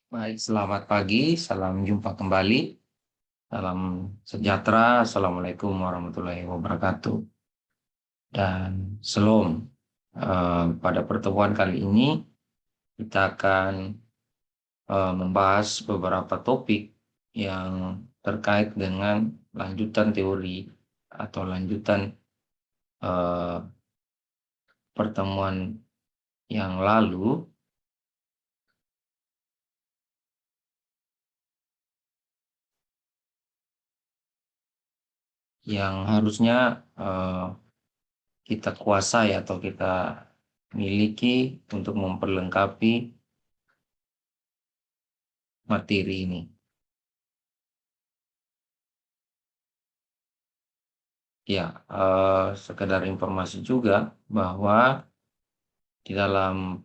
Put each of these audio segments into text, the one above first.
Baik, selamat pagi, salam jumpa kembali, salam sejahtera, Assalamualaikum warahmatullahi wabarakatuh. Dan Shalom. Pada pertemuan kali ini kita akan membahas beberapa topik yang terkait dengan lanjutan teori atau lanjutan eh, pertemuan yang lalu yang harusnya kita kuasai atau kita miliki untuk memperlengkapi materi ini. Ya, sekedar informasi juga bahwa di dalam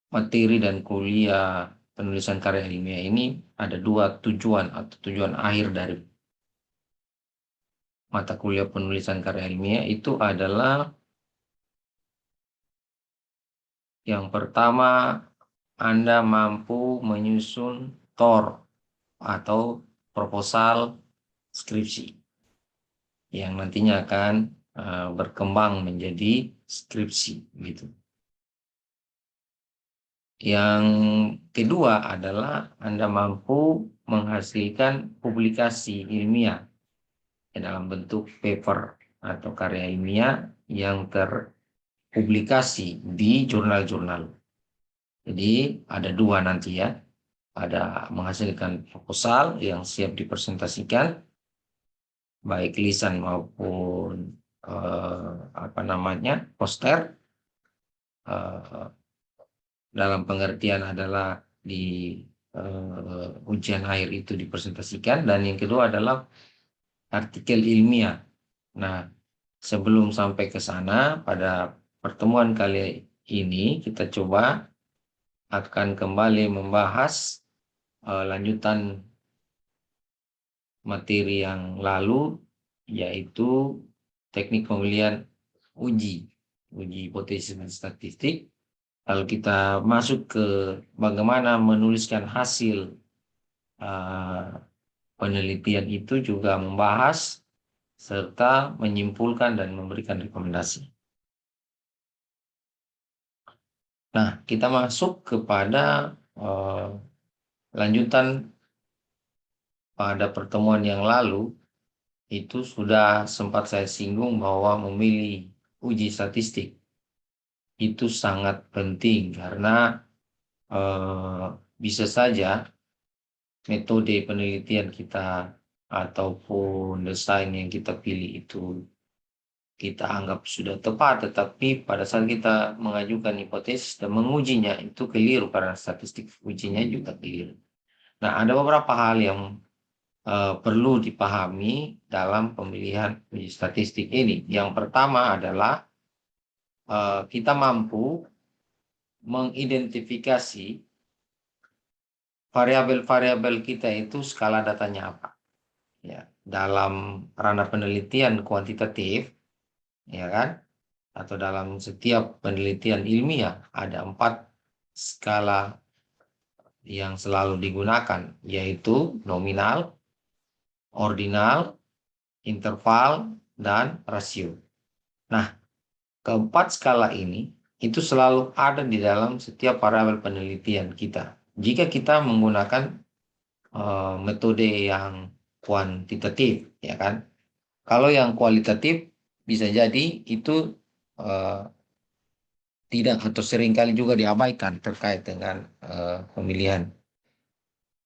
materi dan kuliah penulisan karya ilmiah ini ada dua tujuan atau tujuan akhir dari mata kuliah penulisan karya ilmiah itu adalah yang pertama, Anda mampu menyusun TOR atau proposal skripsi yang nantinya akan berkembang menjadi skripsi gitu. Yang kedua adalah Anda mampu menghasilkan publikasi ilmiah dalam bentuk paper atau karya ilmiah yang terpublikasi di jurnal-jurnal. Jadi ada dua nanti ya, ada menghasilkan proposal yang siap dipresentasikan, baik lisan maupun poster. Dalam pengertian adalah di ujian akhir itu dipresentasikan, dan yang kedua adalah artikel ilmiah. Nah, sebelum sampai ke sana, pada pertemuan kali ini kita coba akan kembali membahas lanjutan materi yang lalu, yaitu teknik pemilihan uji hipotesis dan statistik. Lalu kita masuk ke bagaimana menuliskan hasil penelitian itu, juga membahas serta menyimpulkan dan memberikan rekomendasi. Nah, kita masuk kepada lanjutan pada pertemuan yang lalu. Itu sudah sempat saya singgung bahwa memilih uji statistik itu sangat penting karena bisa saja metode penelitian kita ataupun desain yang kita pilih itu kita anggap sudah tepat, tetapi pada saat kita mengajukan hipotesis dan mengujinya itu keliru karena statistik ujinya juga keliru. Nah, ada beberapa hal yang perlu dipahami dalam pemilihan uji statistik ini. Yang pertama adalah kita mampu mengidentifikasi variabel-variabel kita itu skala datanya apa. Ya, dalam ranah penelitian kuantitatif, ya kan, atau dalam setiap penelitian ilmiah ada 4 skala yang selalu digunakan, yaitu nominal, ordinal, interval, dan rasio. Nah, keempat skala ini itu selalu ada di dalam setiap variabel penelitian kita. Jika kita menggunakan metode yang kuantitatif, ya kan. Kalau yang kualitatif bisa jadi itu tidak atau seringkali juga diabaikan terkait dengan pemilihan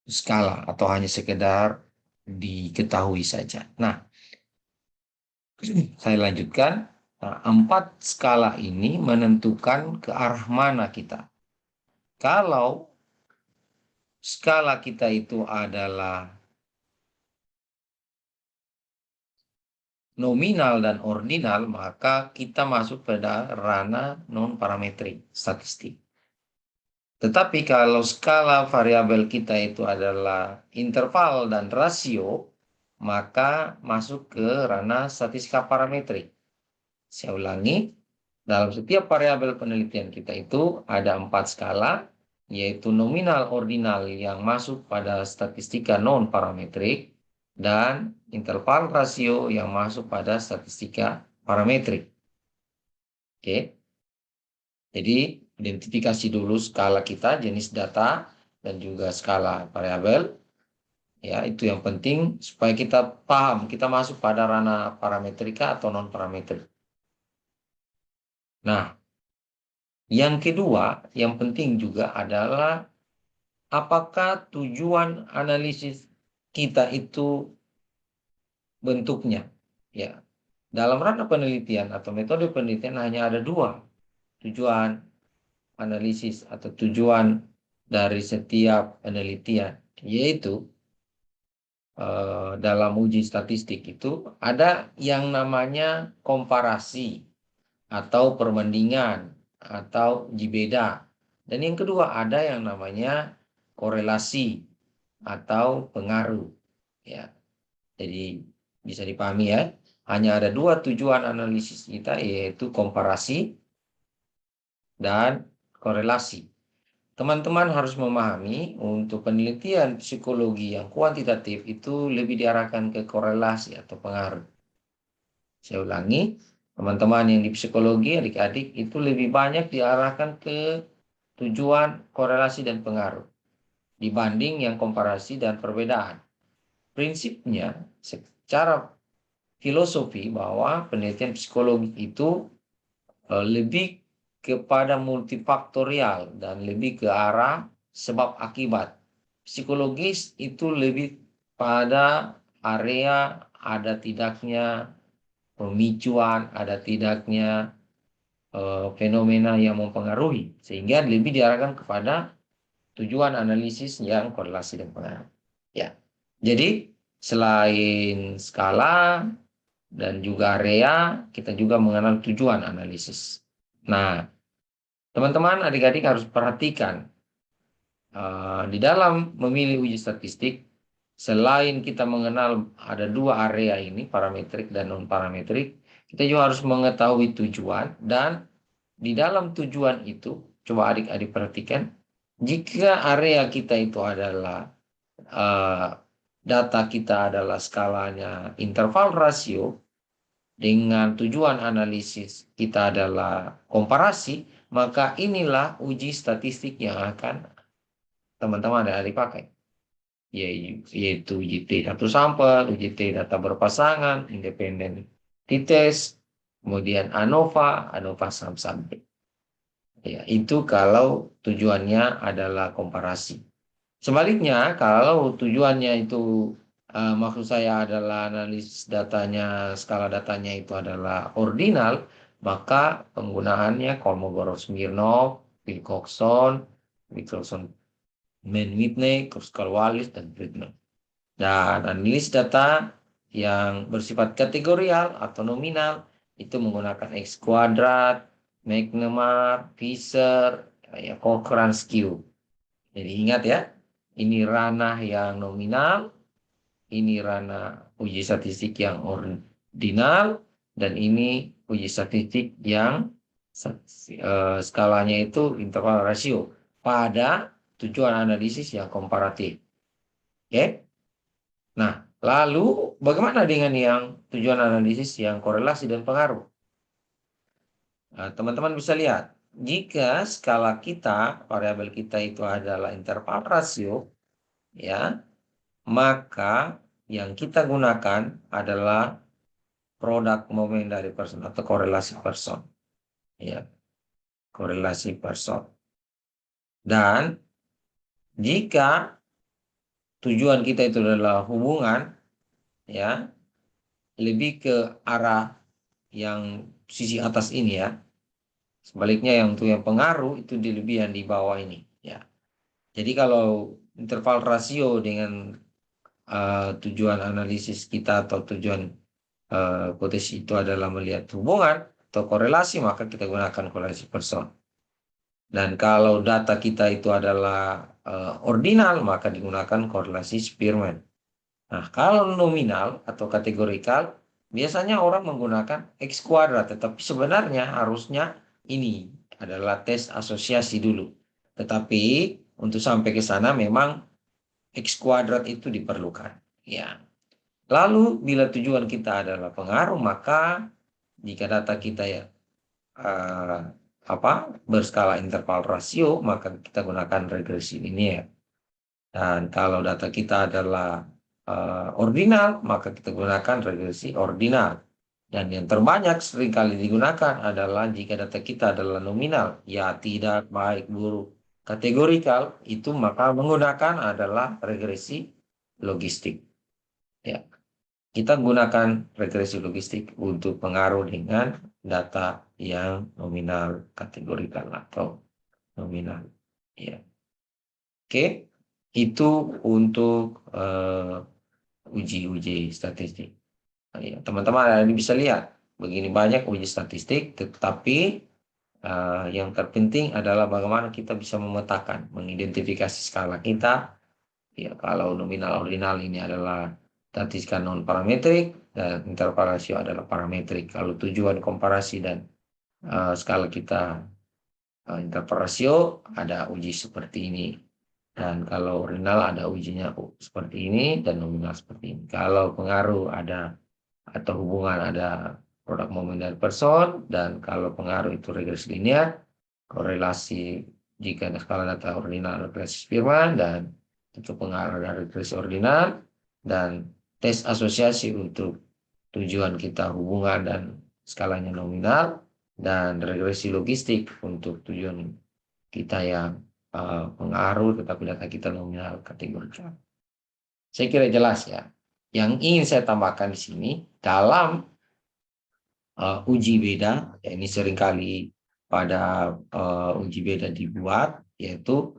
skala atau hanya sekedar diketahui saja. Nah, saya lanjutkan. Nah, 4 skala ini menentukan ke arah mana kita. Kalau skala kita itu adalah nominal dan ordinal, maka kita masuk pada ranah non-parametrik statistik. Tetapi kalau skala variabel kita itu adalah interval dan rasio, maka masuk ke ranah statistika parametrik. Saya ulangi, Dalam setiap variabel penelitian kita itu ada 4 skala, yaitu nominal ordinal yang masuk pada statistika non-parametrik, dan interval rasio yang masuk pada statistika parametrik. Oke, jadi identifikasi dulu skala kita, jenis data, dan juga skala variabel. Ya, itu yang penting supaya kita paham, kita masuk pada ranah parametrika atau non-parametrik. Nah, yang kedua, yang penting juga adalah apakah tujuan analisis kita itu bentuknya. Ya, dalam ranah penelitian atau metode penelitian hanya ada dua tujuan analisis atau tujuan dari setiap penelitian, yaitu dalam uji statistik itu ada yang namanya komparasi atau perbandingan atau uji beda. Dan yang kedua ada yang namanya korelasi atau pengaruh. Ya, jadi bisa dipahami ya. Hanya ada dua tujuan analisis kita, yaitu komparasi dan korelasi. Teman-teman harus memahami untuk penelitian psikologi yang kuantitatif itu lebih diarahkan ke korelasi atau pengaruh. Saya ulangi, teman-teman yang di psikologi, adik-adik itu lebih banyak diarahkan ke tujuan korelasi dan pengaruh dibanding yang komparasi dan perbedaan. Prinsipnya secara filosofi bahwa penelitian psikologi itu lebih kepada multifaktorial dan lebih ke arah sebab akibat. Psikologis itu lebih pada area ada tidaknya pemicuan, ada tidaknya fenomena yang mempengaruhi, sehingga lebih diarahkan kepada tujuan analisis yang korelasi dan pengaruh. Ya, jadi selain skala dan juga area, kita juga mengenal tujuan analisis. Nah, teman-teman, adik-adik harus perhatikan di dalam memilih uji statistik, selain kita mengenal ada dua area ini, parametrik dan non-parametrik, kita juga harus mengetahui tujuan, dan di dalam tujuan itu, coba adik-adik perhatikan, jika area kita itu adalah data kita adalah skalanya interval rasio, dengan tujuan analisis kita adalah komparasi, maka inilah uji statistik yang akan teman-teman ada dipakai, yaitu uji T satu sampel, uji T data berpasangan, independen t-test, kemudian ANOVA sampel. Ya, itu kalau tujuannya adalah komparasi. Sebaliknya, kalau tujuannya itu maksud saya adalah analisis datanya, skala datanya itu adalah ordinal, maka penggunaannya Kolmogorov-Smirnov, Wilcoxon, Mann-Whitney, Kruskal-Wallis, dan Friedman. Dan analisis data yang bersifat kategorial atau nominal itu menggunakan X kuadrat, McNemar, Fisher, ya, Cochrane-Skew. Jadi ingat ya, ini ranah yang nominal, ini ranah uji statistik yang ordinal, dan ini uji statistik yang skalanya itu interval rasio pada tujuan analisis yang komparatif. Oke? Nah, lalu bagaimana dengan yang tujuan analisis yang korelasi dan pengaruh? Nah, teman-teman bisa lihat, jika skala kita, variabel kita itu adalah interval rasio, ya, maka yang kita gunakan adalah produk momen dari person atau korelasi person, ya, korelasi person. Dan jika tujuan kita itu adalah hubungan, ya, lebih ke arah yang sisi atas ini ya. Sebaliknya yang untuk yang pengaruh itu lebih yang di bawah ini, ya. Jadi kalau interval rasio dengan tujuan analisis kita atau tujuan hipotesis itu adalah melihat hubungan atau korelasi, maka kita gunakan korelasi person. Dan kalau data kita itu adalah ordinal, maka digunakan korelasi Spearman. Nah, kalau nominal atau kategorikal, biasanya orang menggunakan X kuadrat, tetapi sebenarnya harusnya ini adalah tes asosiasi dulu. Tetapi untuk sampai ke sana memang X kuadrat itu diperlukan. Ya. Lalu bila tujuan kita adalah pengaruh, maka jika data kita ya berskala interval rasio, maka kita gunakan regresi linear. Dan kalau data kita adalah ordinal, maka kita gunakan regresi ordinal. Dan yang terbanyak seringkali digunakan adalah jika data kita adalah nominal, ya tidak, baik, buruk, kategorikal, itu maka menggunakan adalah regresi logistik. Ya, kita gunakan regresi logistik untuk pengaruh dengan data yang nominal, kategorikal atau nominal. Ya, oke, itu untuk uji-uji statistik. Teman-teman bisa lihat begini banyak uji statistik, tetapi yang terpenting adalah bagaimana kita bisa memetakan, mengidentifikasi skala kita. Ya, kalau nominal ordinal ini adalah statistika non parametrik dan interval rasio adalah parametrik. Kalau tujuan komparasi dan skala kita interval rasio, ada uji seperti ini. Dan kalau ordinal ada ujinya seperti ini dan nominal seperti ini. Kalau pengaruh ada atau hubungan ada produk momen dan person, dan kalau pengaruh itu regresi linear, korelasi jika ada skala data ordinal regresi Spearman, dan itu pengaruh dari regresi ordinal, dan tes asosiasi untuk tujuan kita hubungan dan skalanya nominal, dan regresi logistik untuk tujuan kita yang pengaruh tetapi data kita nominal kategorikal. Saya kira jelas ya. Yang ingin saya tambahkan di sini dalam uji beda, ya ini seringkali pada uji beda dibuat, yaitu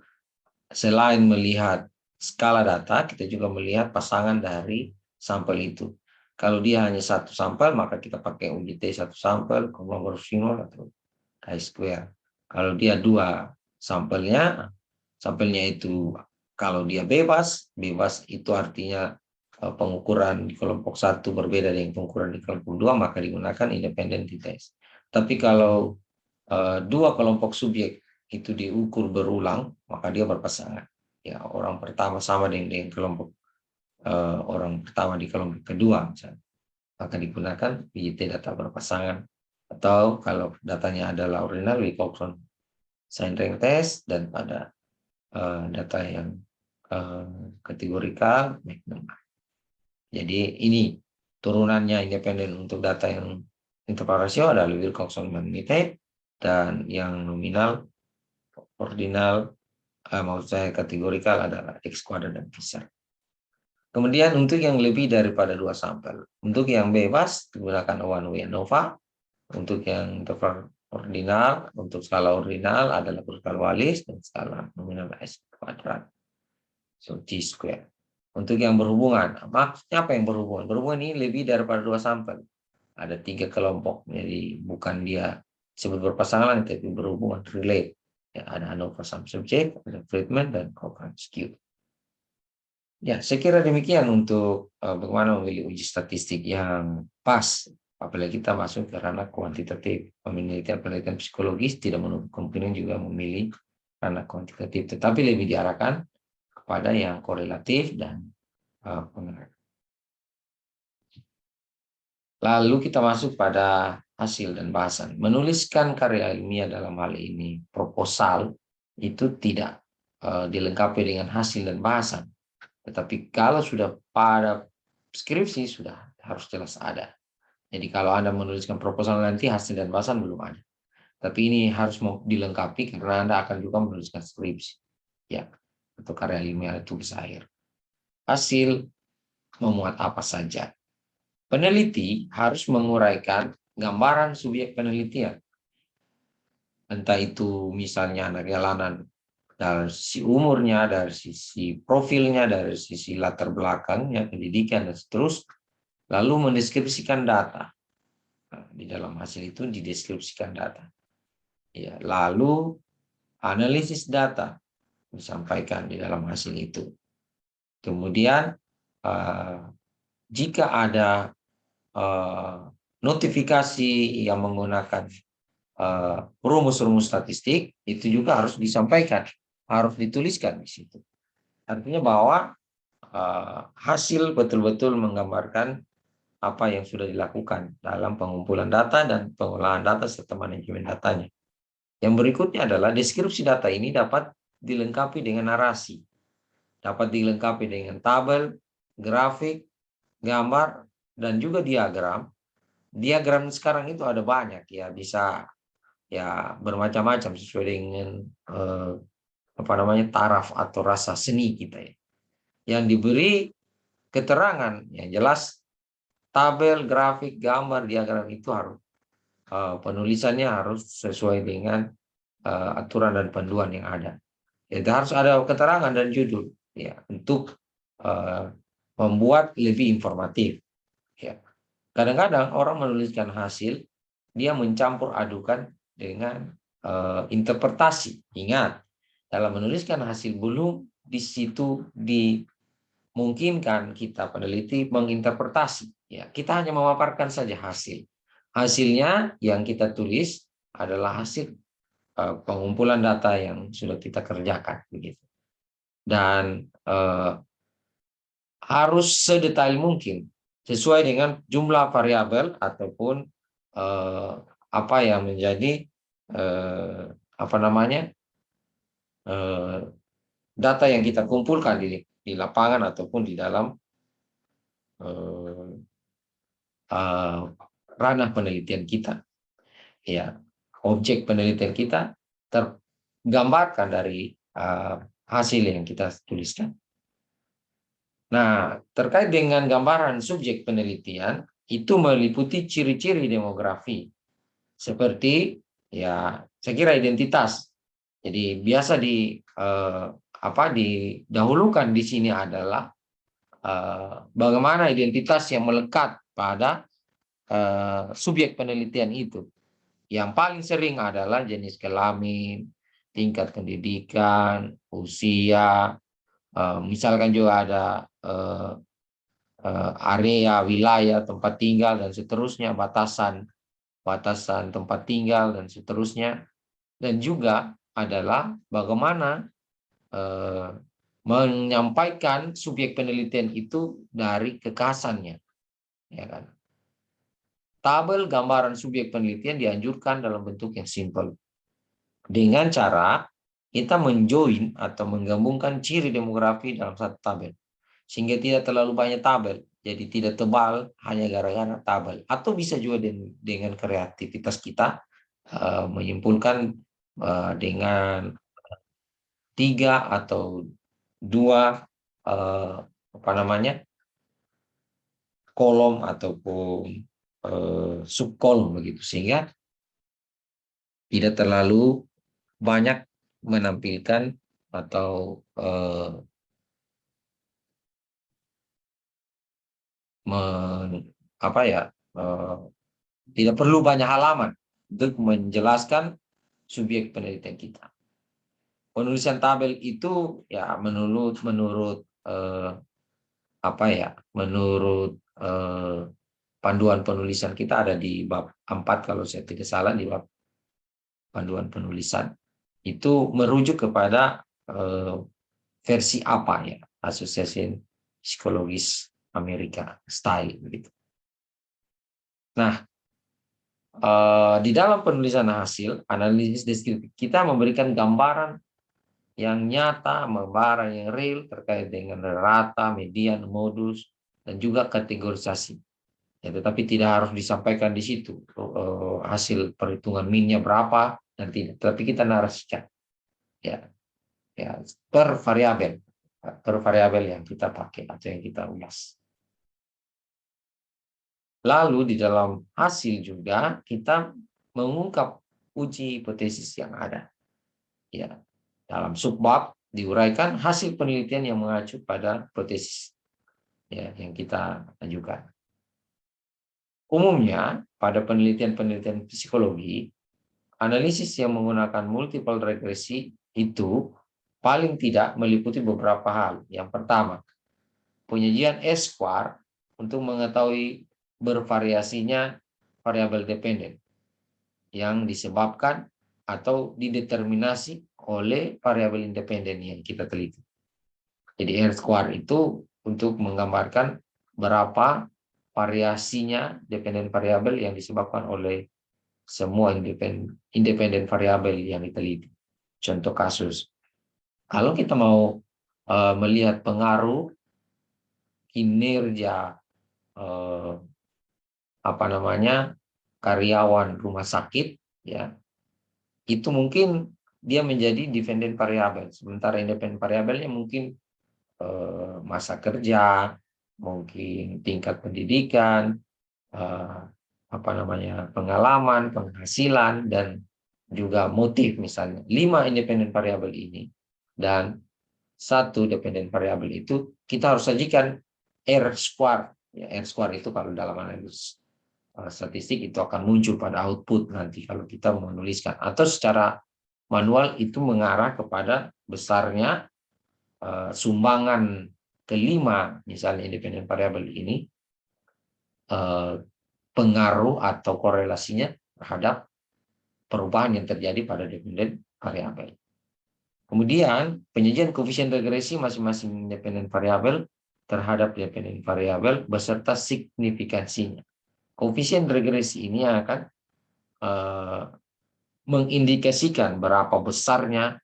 selain melihat skala data, kita juga melihat pasangan dari sampel itu. Kalau dia hanya satu sampel, maka kita pakai uji T satu sampel, konvolusional atau chi-square. Kalau dia dua sampelnya itu kalau dia bebas itu artinya pengukuran di kelompok 1 berbeda dengan pengukuran di kelompok 2, maka digunakan independent test. Tapi kalau dua kelompok subjek itu diukur berulang, maka dia berpasangan. Ya, orang pertama sama dengan kelompok orang pertama di kelompok kedua, misalnya. Maka digunakan PJT data berpasangan. Atau kalau datanya adalah ordinal, Wilcoxon sign rank test, dan pada data yang kategorikal, Magnum. Jadi ini turunannya independen untuk data yang interval rasio adalah Wilcoxon magnitude, dan yang nominal ordinal maksud saya kategorikal adalah X kuadrat dan Fisher. Kemudian untuk yang lebih daripada dua sampel, untuk yang bebas digunakan one way ANOVA, untuk yang interval ordinal, untuk skala ordinal adalah Kruskal Wallis, dan skala nominal S kuadrat, so G square. Untuk yang berhubungan, maksudnya apa yang berhubungan? Berhubungan ini lebih daripada dua sampel. Ada 3 kelompok, jadi bukan dia sebut berpasangan, tapi berhubungan, relate. Ya, ada ANOVA sama subjek, ada Friedman, dan Cochran skew. Ya, saya kira demikian untuk bagaimana memilih uji statistik yang pas. Apalagi kita masuk ke ranah kuantitatif. Penelitian psikologis tidak menutup kemungkinan juga memilih ranah kuantitatif, tetapi lebih diarahkan kepada yang korelatif dan pengaruh. Lalu kita masuk pada hasil dan bahasan. Menuliskan karya ilmiah dalam hal ini proposal itu tidak dilengkapi dengan hasil dan bahasan. Tetapi kalau sudah pada skripsi sudah harus jelas ada. Jadi kalau Anda menuliskan proposal nanti hasil dan bahasan belum ada. Tapi ini harus dilengkapi karena Anda akan juga menuliskan skripsi. Ya, atau karya ilmiah tugas akhir. Hasil memuat apa saja. Peneliti harus menguraikan gambaran subjek penelitian. Entah itu misalnya anak jalanan dari sisi umurnya, dari sisi profilnya, dari sisi latar belakangnya, pendidikan, dan seterusnya. Lalu mendeskripsikan data. Nah, di dalam hasil itu dideskripsikan data. Ya, lalu analisis data disampaikan di dalam hasil itu. Kemudian jika ada notifikasi yang menggunakan rumus-rumus statistik, itu juga harus disampaikan, harus dituliskan di situ. Artinya bahwa hasil betul-betul menggambarkan apa yang sudah dilakukan dalam pengumpulan data dan pengolahan data serta manajemen datanya. Yang berikutnya adalah deskripsi data ini dapat dilengkapi dengan narasi, dapat dilengkapi dengan tabel, grafik, gambar, dan juga diagram. Diagram sekarang itu ada banyak ya, bisa ya bermacam-macam sesuai dengan taraf atau rasa seni kita ya. Yang diberi keterangan yang jelas, tabel, grafik, gambar, diagram itu harus penulisannya harus sesuai dengan aturan dan panduan yang ada. Itu harus ada keterangan dan judul ya untuk membuat lebih informatif. Ya. Kadang-kadang orang menuliskan hasil, dia mencampur adukan dengan interpretasi. Ingat, dalam menuliskan hasil belum di situ dimungkinkan kita peneliti menginterpretasi. Ya, kita hanya memaparkan saja hasil. Hasilnya yang kita tulis adalah hasil pengumpulan data yang sudah kita kerjakan, begitu. Dan harus sedetail mungkin sesuai dengan jumlah variabel ataupun apa yang menjadi data yang kita kumpulkan di lapangan ataupun di dalam ranah penelitian kita. Ya, objek penelitian kita tergambarkan dari hasil yang kita tuliskan. Nah, terkait dengan gambaran subjek penelitian, itu meliputi ciri-ciri demografi. Seperti, ya, saya kira identitas. Jadi, biasa didahulukan di sini adalah bagaimana identitas yang melekat pada subjek penelitian itu. Yang paling sering adalah jenis kelamin, tingkat pendidikan, usia, misalkan juga ada area, wilayah, tempat tinggal, dan seterusnya, batasan tempat tinggal, dan seterusnya. Dan juga adalah bagaimana menyampaikan subjek penelitian itu dari kekhasannya. Ya kan? Tabel gambaran subjek penelitian dianjurkan dalam bentuk yang simpel. Dengan cara kita menjoin atau menggabungkan ciri demografi dalam satu tabel. Sehingga tidak terlalu banyak tabel. Jadi tidak tebal hanya gara-gara tabel. Atau bisa juga dengan kreativitas kita menyimpulkan dengan 3 atau 2 kolom ataupun subkolom begitu, sehingga tidak terlalu banyak menampilkan atau tidak perlu banyak halaman untuk menjelaskan subjek penelitian kita. Penulisan tabel itu ya menurut panduan penulisan kita ada di bab 4 kalau saya tidak salah, di bab panduan penulisan. Itu merujuk kepada versi apa ya, Association Psikologis Amerika Style begitu. Nah, di dalam penulisan hasil analisis deskriptif kita memberikan gambaran yang nyata, gambaran yang real terkait dengan rata, median, modus, dan juga kategorisasi. Ya, tetapi tidak harus disampaikan di situ hasil perhitungan minnya berapa dan tidak, tapi kita narasikan ya per variabel yang kita pakai atau yang kita ulas. Lalu di dalam hasil juga kita mengungkap uji hipotesis yang ada. Ya, dalam subbab diuraikan hasil penelitian yang mengacu pada hipotesis ya yang kita ajukan. Umumnya, pada penelitian-penelitian psikologi, analisis yang menggunakan multiple regresi itu paling tidak meliputi beberapa hal. Yang pertama, penyajian S-square untuk mengetahui bervariasinya variabel dependen yang disebabkan atau dideterminasi oleh variabel independen yang kita teliti. Jadi R square itu untuk menggambarkan berapa variasinya dependen variabel yang disebabkan oleh semua independen variabel yang diteliti. Contoh kasus, kalau kita mau melihat pengaruh kinerja karyawan rumah sakit, ya itu mungkin dia menjadi dependen variabel. Sementara independen variabelnya mungkin masa kerja, mungkin tingkat pendidikan, pengalaman, penghasilan, dan juga motif misalnya. 5 independen variabel ini dan 1 dependen variabel itu kita harus sajikan R square. Ya, R square itu kalau dalam analisis statistik itu akan muncul pada output nanti kalau kita menuliskan, atau secara manual itu mengarah kepada besarnya sumbangan kelima misalnya independen variabel ini, pengaruh atau korelasinya terhadap perubahan yang terjadi pada dependen variabel. Kemudian penyajian koefisien regresi masing-masing independen variabel terhadap dependen variabel beserta signifikansinya. Koefisien regresi ini akan mengindikasikan berapa besarnya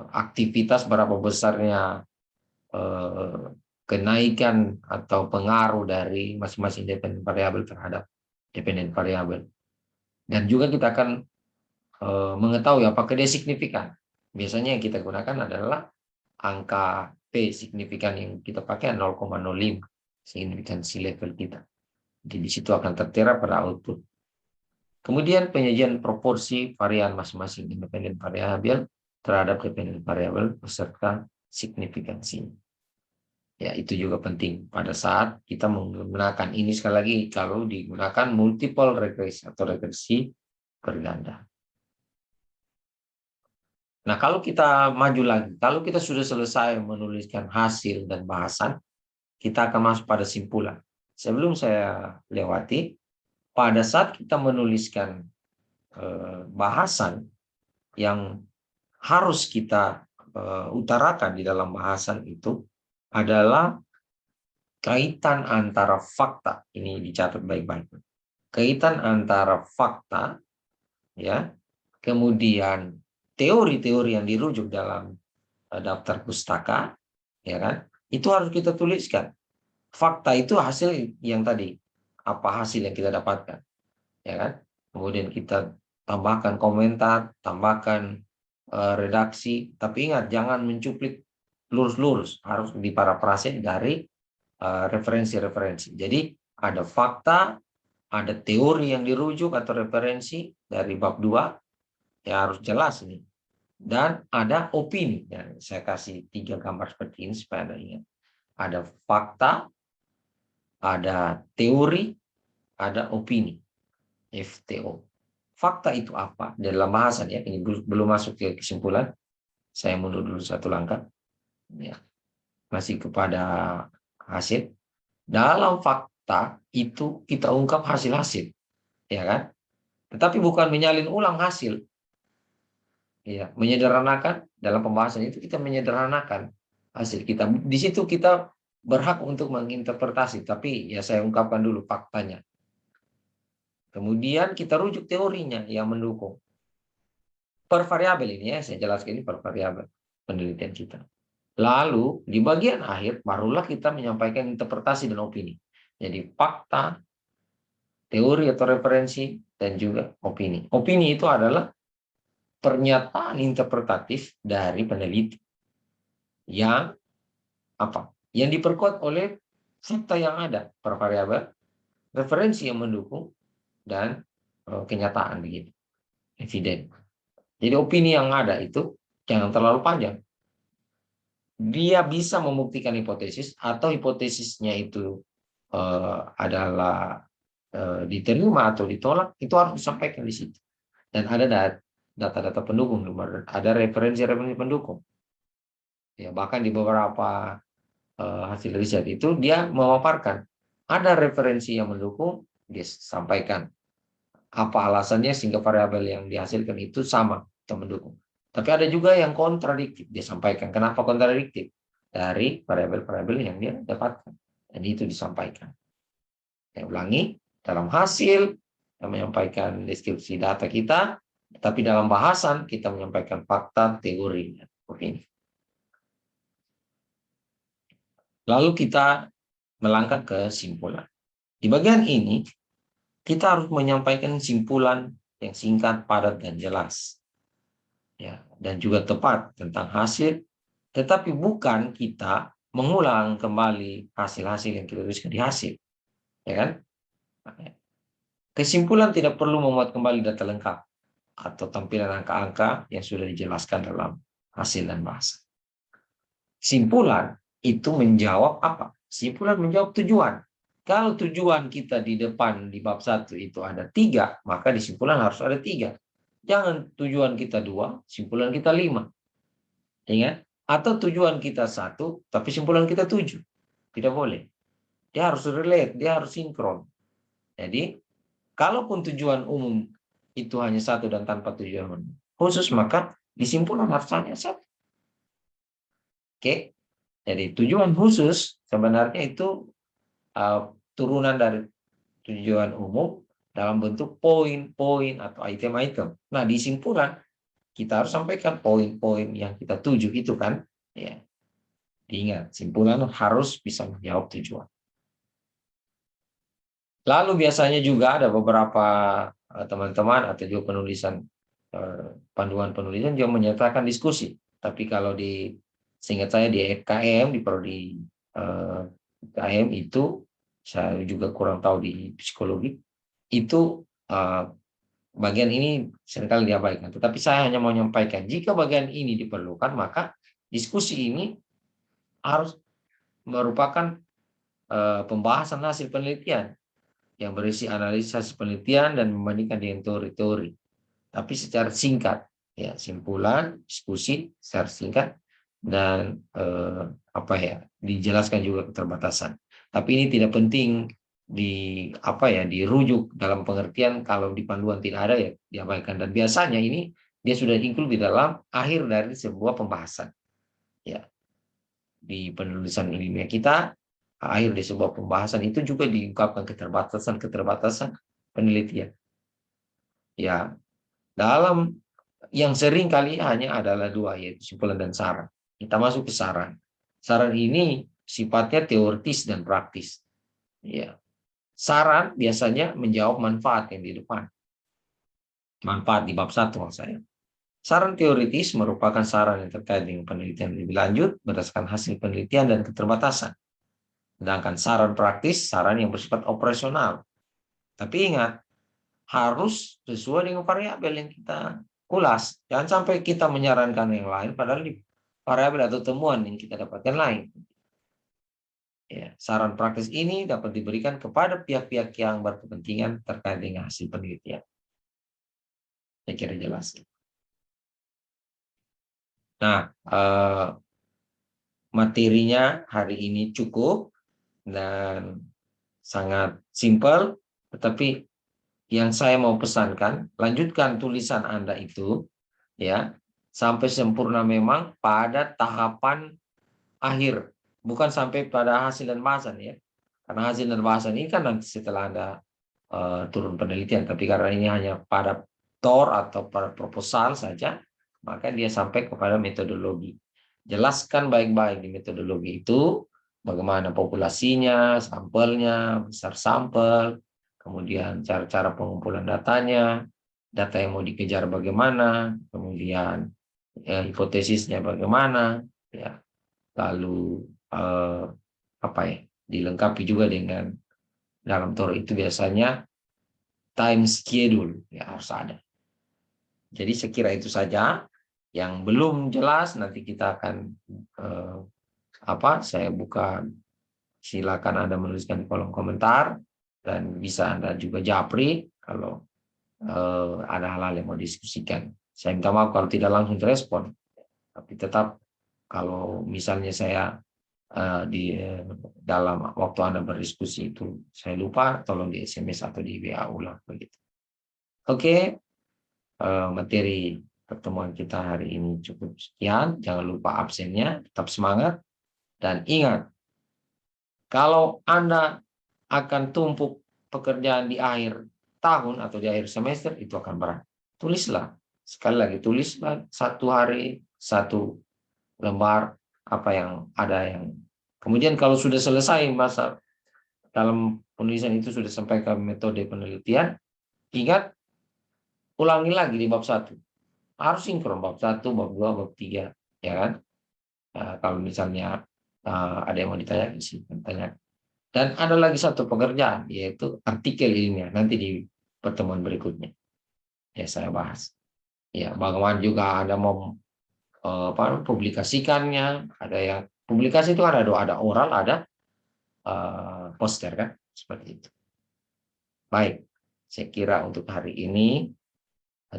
aktivitas, berapa besarnya kenaikan atau pengaruh dari masing-masing dependen variabel terhadap dependen variabel. Dan juga kita akan mengetahui apakah dia signifikan. Biasanya yang kita gunakan adalah angka P signifikan yang kita pakai 0,05 signifikansi level kita. Jadi di situ akan tertera pada output. Kemudian penyajian proporsi varian masing-masing independen variabel terhadap dependen variabel beserta signifikansinya. Ya, itu juga penting pada saat kita menggunakan ini, sekali lagi kalau digunakan multiple regresi atau regresi berganda. Nah, kalau kita maju lagi, kalau kita sudah selesai menuliskan hasil dan bahasan, kita akan masuk pada simpulan. Sebelum saya lewati, pada saat kita menuliskan bahasan yang harus kita utarakan di dalam bahasan itu adalah kaitan antara fakta. Ini dicatat baik-baik. Kaitan antara fakta, ya, kemudian teori-teori yang dirujuk dalam daftar pustaka, ya kan? Itu harus kita tuliskan. Fakta itu hasil yang tadi, apa hasil yang kita dapatkan, ya kan? Kemudian kita tambahkan komentar, tambahkan redaksi, tapi ingat jangan mencuplik lurus-lurus, harus diparafrase dari referensi-referensi. Jadi ada fakta, ada teori yang dirujuk atau referensi dari bab 2, ya harus jelas ini. Dan ada opini. Ya, saya kasih 3 gambar seperti ini supaya Anda ingat. Ada fakta, ada teori, ada opini. FTO. Fakta itu apa? Dalam bahasan, ya, ini belum masuk ke kesimpulan. Saya mundur dulu 1 langkah. Ya. Masih kepada hasil. Dalam fakta itu kita ungkap hasil-hasil, ya kan? Tetapi bukan menyalin ulang hasil. Ya, menyederhanakan dalam pembahasan itu kita menyederhanakan hasil kita. Di situ kita berhak untuk menginterpretasi, tapi ya saya ungkapkan dulu faktanya. Kemudian kita rujuk teorinya yang mendukung. Per variabel ini, ya, saya jelaskan ini per variabel penelitian kita. Lalu di bagian akhir barulah kita menyampaikan interpretasi dan opini. Jadi fakta, teori atau referensi, dan juga opini. Opini itu adalah pernyataan interpretatif dari peneliti yang apa? Yang diperkuat oleh fakta yang ada per variabel, referensi yang mendukung, dan kenyataan begitu, eviden. Jadi opini yang ada itu jangan terlalu panjang. Dia bisa membuktikan hipotesis atau hipotesisnya itu adalah diterima atau ditolak, itu harus disampaikan di situ. Dan ada data-data pendukung, ada referensi-referensi pendukung. Ya, bahkan di beberapa hasil riset itu dia memaparkan ada referensi yang mendukung, dia sampaikan apa alasannya sehingga variabel yang dihasilkan itu sama atau mendukung. Tapi ada juga yang kontradiktif, dia sampaikan. Kenapa kontradiktif? Dari variabel-variabel yang dia dapatkan. Dan itu disampaikan. Saya ulangi, dalam hasil kita menyampaikan deskripsi data kita, tapi dalam bahasan kita menyampaikan fakta teorinya. Oke. Lalu kita melangkah ke kesimpulan. Di bagian ini, kita harus menyampaikan simpulan yang singkat, padat, dan jelas. Ya, dan juga tepat tentang hasil, tetapi bukan kita mengulang kembali hasil-hasil yang kita tuliskan di hasil. Ya kan? Kesimpulan tidak perlu memuat kembali data lengkap atau tampilan angka-angka yang sudah dijelaskan dalam hasil dan bahasa. Simpulan itu menjawab apa? Simpulan menjawab tujuan. Kalau tujuan kita di depan di bab 1 itu ada 3, maka di simpulan harus ada 3. Jangan tujuan kita 2, simpulan kita 5. Ingat? Atau tujuan kita 1, tapi simpulan kita 7. Tidak boleh. Dia harus relate, dia harus sinkron. Jadi, kalaupun tujuan umum itu hanya 1 dan tanpa tujuan khusus, maka di simpulan harus hanya 1. Oke? Jadi tujuan khusus sebenarnya itu turunan dari tujuan umum dalam bentuk poin-poin atau item-item. Nah, di simpulan kita harus sampaikan poin-poin yang kita tuju itu kan. Ya. Diingat, simpulan harus bisa menjawab tujuan. Lalu biasanya juga ada beberapa teman-teman atau juga penulisan panduan penulisan juga menyertakan diskusi. Tapi kalau di seingat saya di FKM, di prodi FKM itu, saya juga kurang tahu di psikologi, itu bagian ini seringkali diabaikan. Tetapi saya hanya mau menyampaikan, jika bagian ini diperlukan, maka diskusi ini harus merupakan pembahasan hasil penelitian yang berisi analisis hasil penelitian dan membandingkan dengan teori-teori. Tapi secara singkat, ya, simpulan, diskusi secara singkat, dan dijelaskan juga keterbatasan. Tapi ini tidak penting dirujuk dalam pengertian kalau di panduan tidak ada, ya diabaikan. Dan biasanya ini dia sudah include di dalam akhir dari sebuah pembahasan. Ya, di penulisan ilmiah kita, akhir di sebuah pembahasan itu juga diungkapkan keterbatasan penelitian. Ya, dalam yang sering kali hanya adalah 2, yaitu simpulan dan saran. Kita masuk ke saran. Saran ini sifatnya teoritis dan praktis. Ya. Saran biasanya menjawab manfaat yang di depan. Manfaat di bab 1 maksud saya. Saran teoritis merupakan saran yang terkait dengan penelitian lebih lanjut berdasarkan hasil penelitian dan keterbatasan. Sedangkan saran praktis, saran yang bersifat operasional. Tapi ingat, harus sesuai dengan variabel yang kita ulas. Jangan sampai kita menyarankan yang lain, padahal di variabel atau temuan yang kita dapatkan lain. Ya, saran praktis ini dapat diberikan kepada pihak-pihak yang berkepentingan terkait dengan hasil penelitian. Saya kira jelas. Nah, materinya hari ini cukup dan sangat simpel, tetapi yang saya mau pesankan, lanjutkan tulisan Anda itu, ya, sampai sempurna memang pada tahapan akhir, bukan sampai pada hasil dan bahasan, ya. Karena hasil dan bahasan ini kan nanti setelah Anda turun penelitian, tapi karena ini hanya pada TOR atau pada proposal saja, maka dia sampai kepada metodologi. Jelaskan baik-baik di metodologi itu, bagaimana populasinya, sampelnya, besar sampel, kemudian cara-cara pengumpulan datanya, data yang mau dikejar bagaimana, kemudian hipotesisnya bagaimana, ya, lalu dilengkapi juga dengan dalam TOR itu biasanya time schedule, ya harus ada. Jadi sekira itu saja. Yang belum jelas nanti kita akan saya buka, silakan Anda menuliskan di kolom komentar dan bisa Anda juga japri kalau ada hal-hal yang mau diskusikan. Saya minta maaf kalau tidak langsung direspon, tapi tetap kalau misalnya saya dalam waktu Anda berdiskusi itu saya lupa, tolong di SMS atau di WA ulang begitu. Oke, materi pertemuan kita hari ini cukup sekian. Jangan lupa absennya, tetap semangat dan ingat, kalau Anda akan tumpuk pekerjaan di akhir tahun atau di akhir semester itu akan berat. Tulislah, sekali lagi tulislah satu hari satu lembar apa yang ada yang. Kemudian kalau sudah selesai masa dalam penulisan itu sudah sampai ke metode penelitian, ingat ulangi lagi di bab 1. Harus sinkron bab 1, bab 2, bab 3, ya kan? Kalau misalnya ada yang mau ditanya, tanya. Dan ada lagi satu pekerjaan, yaitu artikel ilmiah. Nanti di pertemuan berikutnya ya saya bahas. Ya, bagaimana juga ada mau publikasikannya, ada yang publikasi itu ada oral, ada poster kan, seperti itu. Baik, saya kira untuk hari ini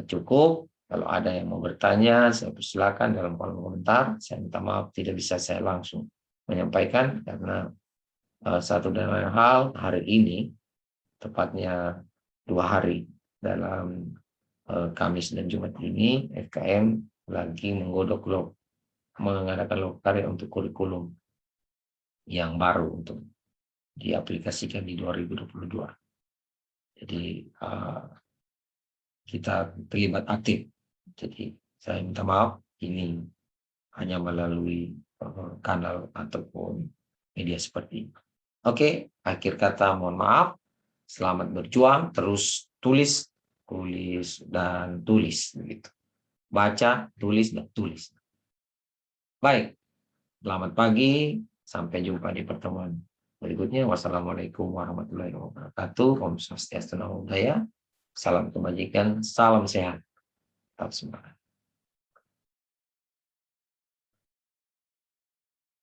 cukup. Kalau ada yang mau bertanya, saya persilakan dalam kolom komentar. Saya minta maaf tidak bisa saya langsung menyampaikan karena satu dan lain hal hari ini, tepatnya 2 hari dalam Kamis dan Jumat ini, FKM lagi mengadakan log karya untuk kurikulum yang baru untuk diaplikasikan di 2022. Jadi kita terlibat aktif. Jadi saya minta maaf, ini hanya melalui kanal ataupun media seperti ini. Oke, akhir kata mohon maaf. Selamat berjuang, terus tulis dan tulis begitu. Baca, tulis dan tulis. Baik, selamat pagi, sampai jumpa di pertemuan berikutnya. Wassalamualaikum warahmatullahi wabarakatuh. Om Swastiastu, Namo Buddhaya. Salam kebajikan, salam sehat. Tetap semangat.